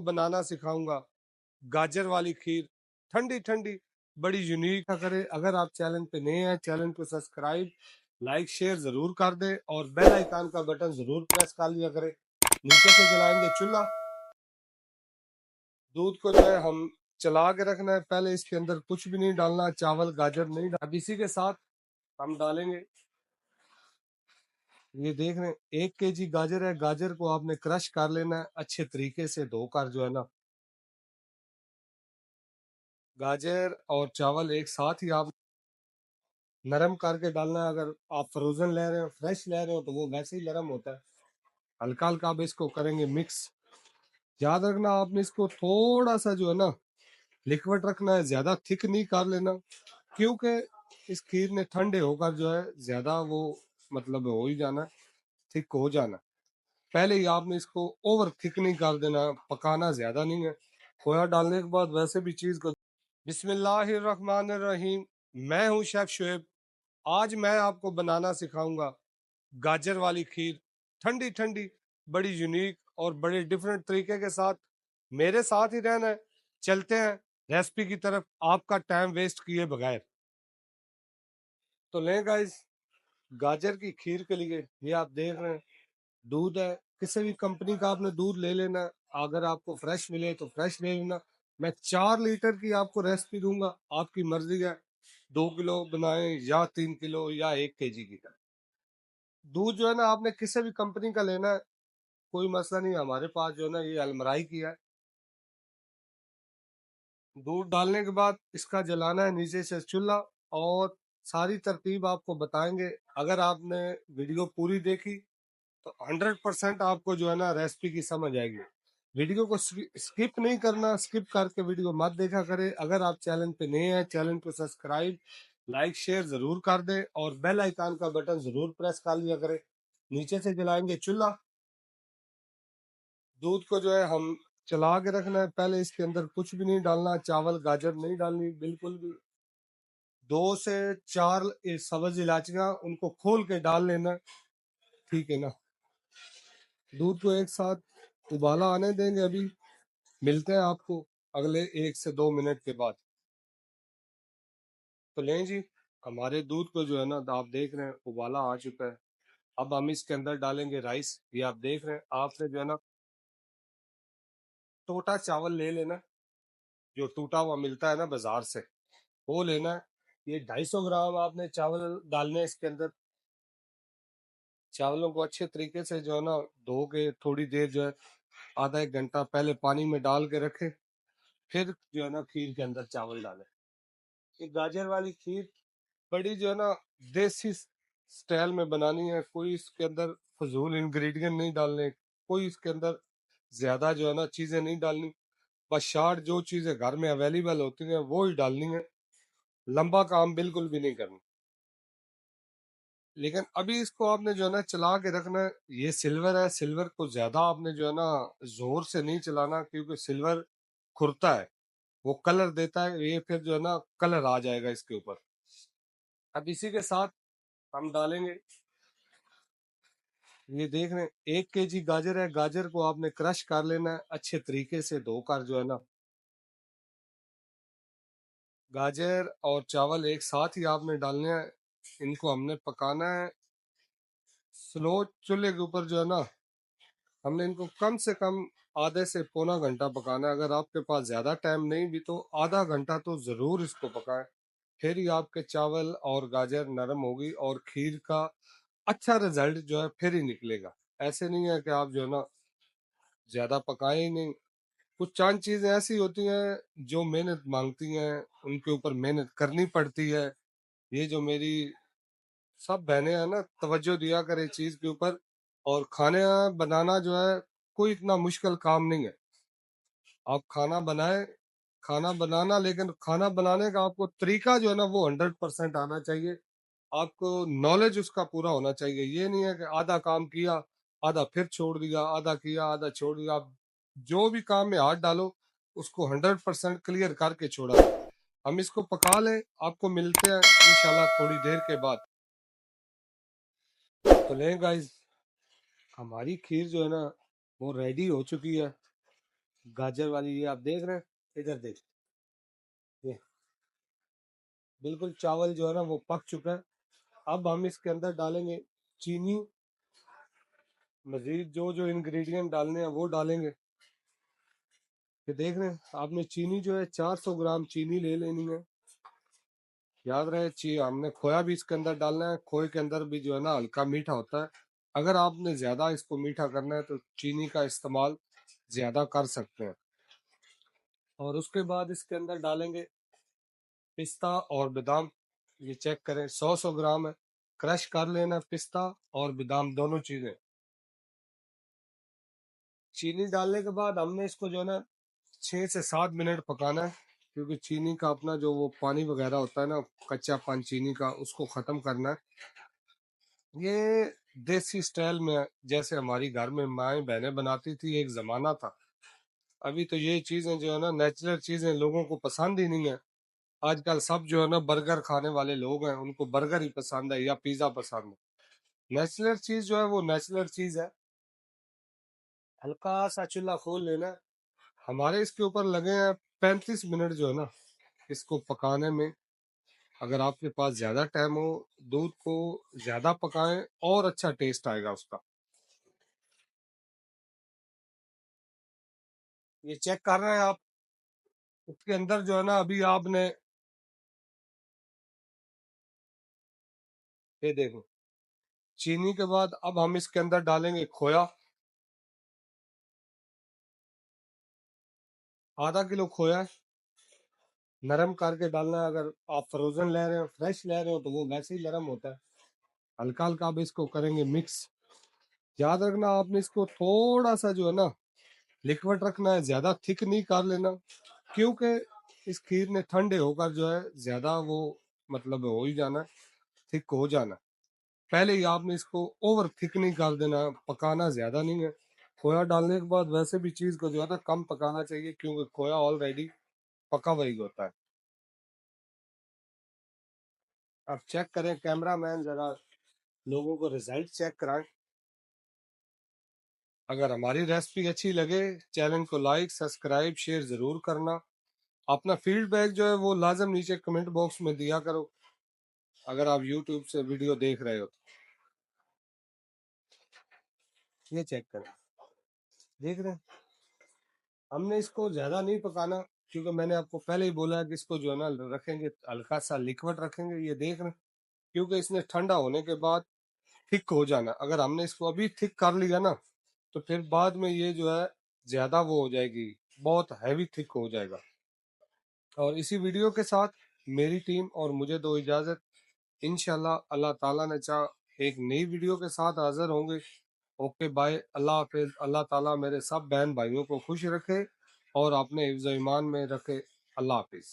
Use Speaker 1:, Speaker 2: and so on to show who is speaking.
Speaker 1: बनाना सिखाऊंगा गाजर वाली खीर, ठंडी ठंडी, बड़ी यूनिक करे। अगर आप चैनल पे नए हैं, चैनल को सब्सक्राइब, लाइक, शेयर जरूर कर दे और बेल आइकन का बटन जरूर प्रेस कर लिया करे। नीचे से जलाएंगे चूल्हा। दूध को जो है हम चला के रखना है। पहले इसके अंदर कुछ भी नहीं डालना, चावल गाजर नहीं डाल। अब इसी के साथ हम डालेंगे, ये देख रहे हैं 1 kg गाजर है। गाजर को आपने क्रश कर लेना है अच्छे तरीके से धोकर, जो है ना। गाजर और चावल एक साथ ही आप नरम करके डालना है। अगर आप फ्रोजन ले रहे हो, फ्रेश ले रहे हो, तो वो वैसे ही नरम होता है। हल्का हल्का अब इसको करेंगे मिक्स। याद रखना आपने इसको थोड़ा सा जो है ना लिक्विड रखना है, ज्यादा थिक नहीं कर लेना, क्योंकि इस खीर ने ठंडे होकर जो है ज्यादा वो मतलब हो ही जाना, थिक हो जाना। पहले ही आपने इसको ओवर थिक नहीं कर देना, पकाना ज्यादा नहीं है। खोया डालने के बाद वैसे भी चीज को। बिस्मिल्लाहिर्रहमानिर्रहीम। मैं हूं शेफ शुएब। आज मैं आपको बनाना सिखाऊंगा गाजर वाली खीर, ठंडी ठंडी, बड़ी यूनिक और बड़े डिफरेंट तरीके के साथ। मेरे साथ ही रहना है। चलते हैं रेसिपी की तरफ, आपका टाइम वेस्ट किए बगैर। तो लें गाइस, गाजर की खीर के लिए ये आप देख रहे हैं दूध है। किसी भी कंपनी का आपने दूध ले लेना। अगर आपको फ्रेश मिले तो फ्रेश ले लेना। मैं 4 लीटर की आपको रेसिपी दूंगा, आपकी मर्जी है 2 किलो बनाएं या 3 किलो या 1 kg की। दूध जो है ना आपने किसी भी कंपनी का लेना है, कोई मसला नहीं। हमारे पास जो है ना ये अलमराई की है। दूध डालने के बाद इसका जलाना है नीचे से चूल्हा, और सारी तरतीब आपको बताएंगे। अगर आपने वीडियो पूरी देखी तो 100% आपको जो है ना रेसिपी की समझ आएगी। वीडियो को स्किप नहीं करना, स्किप करके वीडियो मत देखा करें। अगर आप चैनल पे नए हैं, चैनल को सब्सक्राइब, लाइक, शेयर जरूर कर दें और बेल आइकन का बटन जरूर प्रेस कर लिया करें। नीचे से जलाएंगे चूल्हा। दूध को जो है हम चला के रखना है। पहले इसके अंदर कुछ भी नहीं डालना, चावल गाजर नहीं डालनी बिल्कुल भी। 2 से 4 सब्ज इलायचियां, उनको खोल के डाल लेना, ठीक है ना। दूध को एक साथ उबाला आने देंगे। अभी मिलते हैं आपको अगले 1 से 2 मिनट के बाद। तो लें जी, हमारे दूध को जो है ना आप देख रहे हैं उबाला आ चुका है। अब हम इसके अंदर डालेंगे राइस। ये आप देख रहे हैं, आपने जो है ना टोटा चावल ले लेना, जो टूटा हुआ मिलता है ना बाजार से, वो लेना है। ये 250 ग्राम आपने चावल डालने हैं इसके अंदर। चावलों को अच्छे तरीके से जो है ना धो के थोड़ी देर जो है आधा 1 घंटा पहले पानी में डाल के रखे, फिर जो है ना खीर के अंदर चावल डालें। ये गाजर वाली खीर बड़ी जो है ना देसी स्टाइल में बनानी है। कोई इसके अंदर फजूल इंग्रेडिएंट नहीं डालने, कोई इसके अंदर ज्यादा जो है ना चीजें नहीं डालनी। बस शार्ट जो चीजें घर में अवेलेबल होती हैं वो ही डालनी है। लंबा काम बिल्कुल भी नहीं करना। लेकिन अभी इसको आपने जो है ना चला के रखना है। ये सिल्वर है, सिल्वर को ज्यादा आपने जो है ना जोर से नहीं चलाना, क्योंकि सिल्वर खुरता है, वो कलर देता है। ये फिर जो है ना कलर आ जाएगा इसके ऊपर। अब इसी के साथ हम डालेंगे, ये देख रहे हैं 1 kg गाजर है। गाजर को आपने क्रश कर लेना है अच्छे तरीके से धोकर, जो है ना। गाजर और चावल एक साथ ही आपने डालने हैं। इनको हमने पकाना है स्लो चूल्हे के ऊपर, जो है ना। हमने इनको कम से कम आधे से पौना घंटा पकाना है। अगर आपके पास ज्यादा टाइम नहीं भी तो आधा घंटा तो जरूर इसको पकाएं। फिर ही आपके चावल और गाजर नरम होगी और खीर का अच्छा रिजल्ट जो है फिर ही निकलेगा। ऐसे नहीं है कि आप जो है ना ज्यादा पकाए ही नहीं। कुछ चंद चीजें ऐसी होती हैं जो मेहनत मांगती हैं, उनके ऊपर मेहनत करनी पड़ती है। ये जो मेरी सब बहनें हैं ना, तवज्जो दिया करे चीज के ऊपर। और खाने बनाना जो है कोई इतना मुश्किल काम नहीं है। आप खाना बनाए, खाना बनाना, लेकिन खाना बनाने का आपको तरीका जो है ना वो 100% आना चाहिए। आपको नॉलेज उसका पूरा होना चाहिए। ये नहीं है कि आधा काम किया, आधा फिर छोड़ दिया, आधा किया आधा छोड़ दिया। आप जो भी काम में हाथ डालो उसको 100% क्लियर करके छोड़ा। हम इसको पका लें, आपको मिलते हैं इंशाल्लाह थोड़ी देर के बाद। तो लें गाइस, हमारी खीर जो है ना वो रेडी हो चुकी है। गाजर वाली ये आप देख रहे हैं, इधर देख, ये बिल्कुल चावल जो है ना वो पक चुका है। अब हम इसके अंदर डालेंगे चीनी, मजीद जो जो इंग्रेडिएंट डालने हैं वो डालेंगे। ये देख रहे हैं आपने चीनी जो है 400 ग्राम चीनी ले लेनी है। याद रहे हमने खोया भी इसके अंदर डालना है, खोए के अंदर भी जो है ना हल्का मीठा होता है। अगर आपने ज़्यादा इसको मीठा करना है तो चीनी का इस्तेमाल ज़्यादा कर सकते हैं। और उसके बाद इसके अंदर डालेंगे पिस्ता और बादाम। ये चेक करें 100 ग्राम है, क्रश कर लेना पिस्ता और बादाम दोनों चीज़ें। चीनी डालने के बाद हमने इसको जो है ना 6 से 7 मिनट पकाना है, क्योंकि चीनी का अपना जो वो पानी वगैरह होता है ना, कच्चा पानी चीनी का, उसको ख़त्म करना है। ये देसी स्टाइल में है, जैसे हमारी घर में माएँ बहनें बनाती थी, एक ज़माना था। अभी तो ये चीज़ें जो है ना नेचुरल चीज़ें लोगों को पसंद ही नहीं है। आजकल सब जो है ना बर्गर खाने वाले लोग हैं, उनको बर्गर ही पसंद है या पिज़्ज़ा पसंद है। नेचुरल चीज़ जो है वो नेचुरल चीज़ है। हल्का सा चूल्हा खोल लेना है। हमारे इसके ऊपर लगे हैं 35 मिनट जो है ना इसको पकाने में। अगर आपके पास ज़्यादा टाइम हो, दूध को ज़्यादा पकाएं और अच्छा टेस्ट आएगा उसका। ये चेक कर रहे हैं आप, उसके अंदर जो है ना अभी आपने ये देखो, चीनी के बाद अब हम इसके अंदर डालेंगे खोया। आधा किलो खोया है, नरम करके डालना है। अगर आप फ्रोजन ले रहे हो, फ्रेश ले रहे हो तो वो वैसे ही नरम होता है। हल्का हल्का अब इसको करेंगे मिक्स। याद रखना आपने इसको थोड़ा सा जो है ना लिक्विड रखना है, ज्यादा थिक नहीं कर लेना, क्योंकि इस खीर ने ठंडे होकर जो है ज्यादा वो मतलब हो ही जाना, थिक हो जाना। पहले ही आपने इसको ओवर थिक नहीं कर देना, पकाना ज्यादा नहीं है। खोया डालने के बाद वैसे भी चीज को जो है ना कम पकाना चाहिए, क्योंकि खोया ऑलरेडी पका वही होता है। अब चेक करें कैमरा मैन, जरा लोगों को रिजल्ट चेक कराएं। अगर हमारी रेसिपी अच्छी लगे, चैनल को लाइक सब्सक्राइब शेयर ज़रूर करना। अपना फीडबैक जो है वो लाजम नीचे कमेंट बॉक्स में दिया करो, अगर आप यूट्यूब से वीडियो देख रहे हो तो। ये चेक करें, देख रहे हैं हमने इसको ज़्यादा नहीं पकाना, क्योंकि मैंने आपको पहले ही बोला है कि इसको जो है ना रखेंगे हल्का सा लिक्विड रखेंगे। ये देख रहे हैं, क्योंकि इसने ठंडा होने के बाद थिक हो जाना। अगर हमने इसको अभी थिक कर लिया ना तो फिर बाद में ये जो है ज़्यादा वो हो जाएगी, बहुत हैवी थिक हो जाएगा। और इसी वीडियो के साथ मेरी टीम और मुझे दो इजाज़त। इंशाल्लाह अल्लाह ताला ने चाह एक नई वीडियो के साथ हाजिर होंगे। ओके बाय, अल्लाह हाफिज़। अल्लाह ताला मेरे सब बहन भाइयों को खुश रखे और अपने हिफ्ज़ ईमान में रखे। अल्लाह हाफिज़।